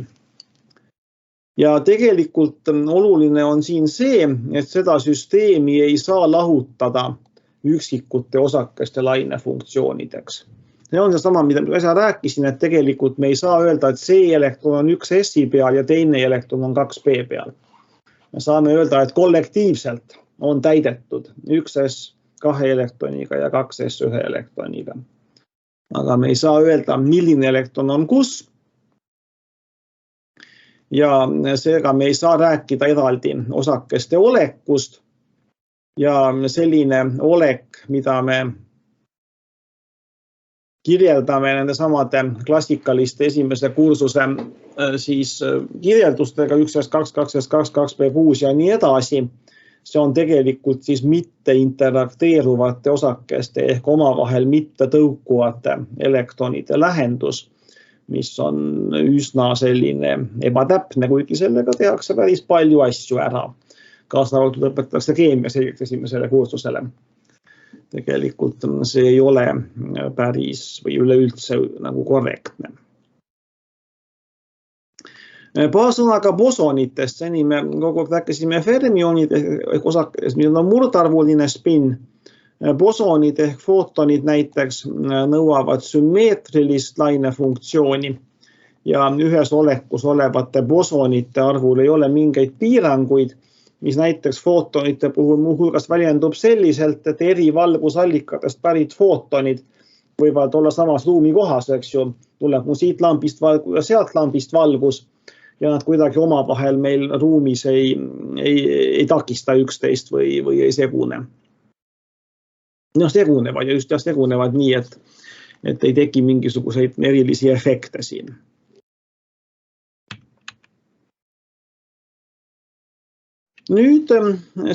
Ja tegelikult oluline on siin see, et seda süsteemi ei saa lahutada üksikute osakeste lainefunktsioonideks. See on seesama, mida ma äsja rääkisin, et tegelikult me ei saa öelda, et see elektron on 1s-i peal ja teine elektron on 2p peal. Me saame öelda, et kollektiivselt on täidetud 1s 2 elektroniga ja 2s 1 elektroniga. Aga me ei saa öelda, milline elektron on kus. Ja seega me ei saa rääkida eraldi osakeste olekust ja selline olek, mida me kirjeldame nende samade klassikaliste esimese kursuse siis kirjeldustega 1s2, 2s2, 2p6 ja nii edasi. See on tegelikult siis mitte interakteeruvate osakeste ehk omavahel mitte tõukuvate elektronide lähendus, mis on üsna selline ebatäpne, kuigi sellega tehakse päris palju asju ära. Kaasarvatud õpetatakse keemia selgeks esimesele kursusele. Tegelikult see ei ole päris või üleüldse nagu korrektne. Paar sõna ka bosonitest, seni me kogu aeg rääkisime fermionidest ehk osakestest, millel on murdarvuline spin. Bosonid ehk footonid näiteks nõuavad sümmeetrilist lainefunktsiooni ja ühes olekus olevate bosonite arvul ei ole mingeid piiranguid, mis näiteks footonite puhul muuhulgas väljendub selliselt, et eri valgusallikatest pärit footonid võivad olla samas ruumi kohas, eks ju, tuleb mu siit lambist valgus ja sealt lambist valgus ja nad kuidagi omavahel meil ruumis ei takista üksteist või ei segune. Segunevad ja just segunevad nii, et ei teki mingisuguseid erilisi efekte siin. Nüüd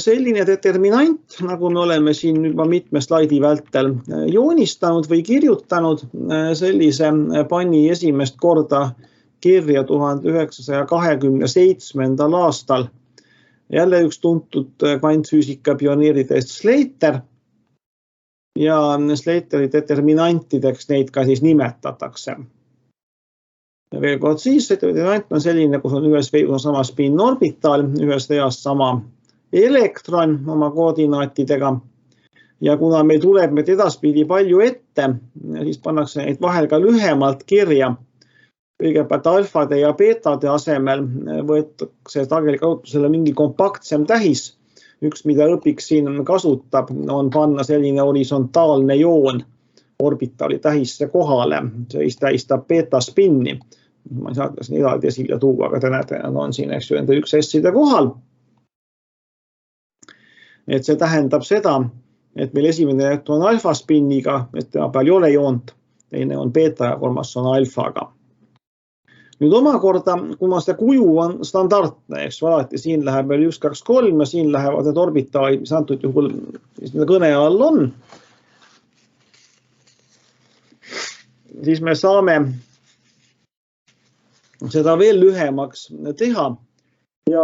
selline determinant, nagu me oleme siin juba mitme slaidi vältel joonistanud või kirjutanud, sellise pani esimest korda kirja 1927. aastal. Jälle üks tuntud kvantfüüsika pioneeridest Slater ja Slateri determinantideks neid ka siis nimetatakse. Veel kord siis, determinant on selline, kus on ühes veidus sama spin-orbitaal, ühes reas sama elektron oma koordinaatidega. Ja kuna meil tuleb meid edaspidi palju ette, siis pannakse neid vahel ka lühemalt kirja. Kõigepealt alfade ja beetade asemel võetakse kasutusele mingi kompaktsem tähis. Üks, mida õpik siin kasutab, on panna selline horisontaalne joon orbitaali tähisse kohale. See tähistab beeta-spinni. Ma ei saa siin eraldi esile tuua, aga te näete, nad on siin enda üks S-ide kohal. Et see tähendab seda, et meil esimene elektron on alfa-spinniga, et tema peal ei ole joont, teine on beeta ja kolmas on alfaga. Nüüd omakorda, kuna see kuju on standardne, eks alati siin läheb veel 1, 2, 3 ja siin lähevad need orbitaalid, mis antud juhul kõne all on, siis me saame seda veel lühemaks teha ja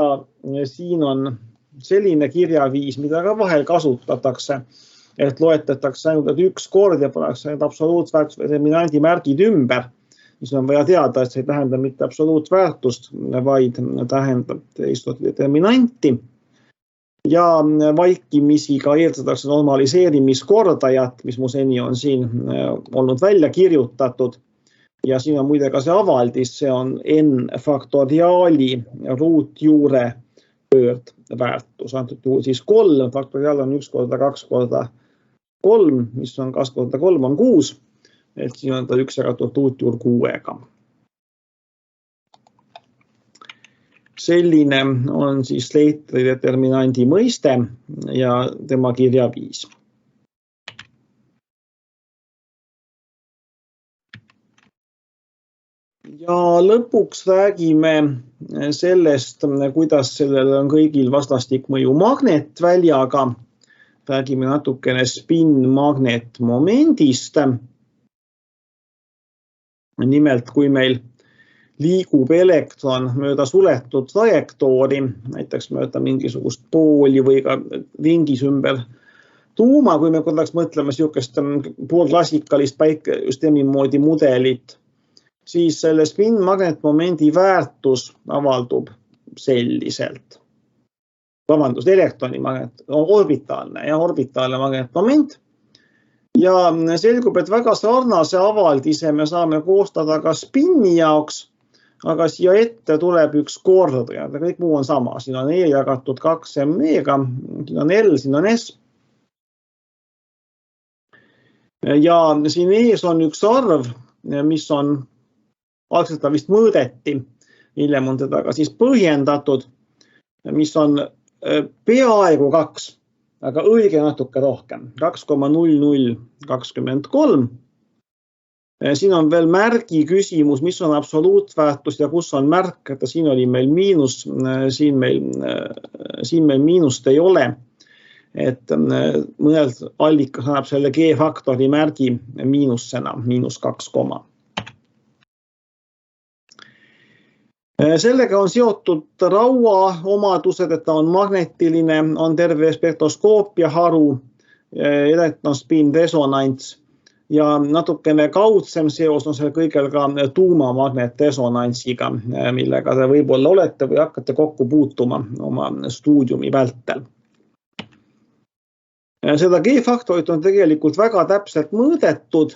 siin on selline kirjaviis, mida ka vahel kasutatakse, et loetletakse ainult üks kord ja pannakse need absoluutväärtus determinandi märgid ümber. Mis on vaja teada, et see ei tähenda mitte absoluutväärtust, vaid tähendab teistut determinanti. Ja vaikimisi ka eeldatakse normaliseerimiskordajat, mis mu seni on siin olnud välja kirjutatud. Ja siin on muide ka see avaldis, see on n faktoriaali ruutjuure pöördväärtus. Antud juhul siis 3, faktoriaal on 1 korda 2 korda 3, mis on 2 korda 3 on 6. Et siin on ta 1 jagatud ruutjuur 6-ga. Selline on siis Slateri determinandi mõiste ja tema kirjaviis. Ja lõpuks räägime sellest, kuidas sellel on kõigil vastastikmõju magnetväljaga. Räägime natukene spin-magnetmomendist. Nimelt, kui meil liigub elektron mööda suletud trajektoori, näiteks mööda mingisugust pooli või ka ringis ümber tuuma, kui me korraks mõtleme niisugust poolklassikalist päikesüsteemi moodi mudelit, siis selle spin-magnetmomendi väärtus avaldub selliselt. Vabandust, elektroni orbitaalne magnetmoment. Ja selgub, et väga sarnase avaldise me saame koostada ka spinni jaoks, aga siia ette tuleb üks kordaja. Kõik muu on sama. Siin on E jagatud 2ME-ga, siin on L, siin on S. Ja siin ees on üks arv, mis on algselt ta vist mõõdeti, hiljem on teda ka siis põhjendatud, mis on peaaegu 2. Aga õige natuke rohkem, 2,0023. Siin on veel märgi küsimus, mis on absoluutväärtus ja kus on märk, et siin oli meil miinus, siin meil miinust ei ole. Et mõnel allikas annab selle G-faktori märgi miinussena, -2. Sellega on seotud raua omadused, et ta on magnetiline, on terve spektroskoopia haru, elektronspin resonants ja natukene kaudsem seos on seal kõigel ka tuumamagnetresonantsiga, millega te võib-olla olete või hakkate kokku puutuma oma stuudiumi vältel. Seda G-faktorit on tegelikult väga täpselt mõõdetud.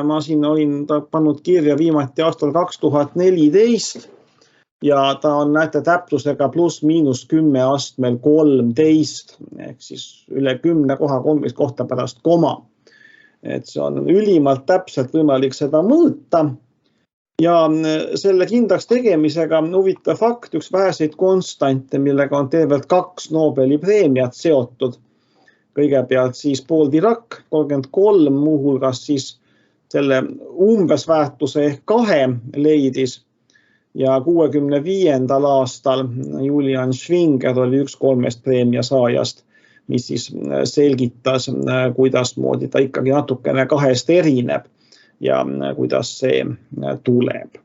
Ma siin olin pannud kirja viimati aastal 2014. Ja ta on, näete, täpsusega +–10 astmel 13, ehk siis üle 10 koha 13 kohta pärast koma. et see on ülimalt täpselt võimalik seda mõõta. Ja selle kindlaks tegemisega huvitav fakt, üks väheseid konstante, millega on tervelt 2 Nobeli preemiat seotud. Kõigepealt siis Paul Dirac 33, muuhulgas siis selle umbesväärtuse ehk 2 leidis ja 65. aastal Julian Schwinger oli üks 3 preemia saajast, mis siis selgitas, kuidasmoodi ta ikkagi natukene 2 erineb ja kuidas see tuleb.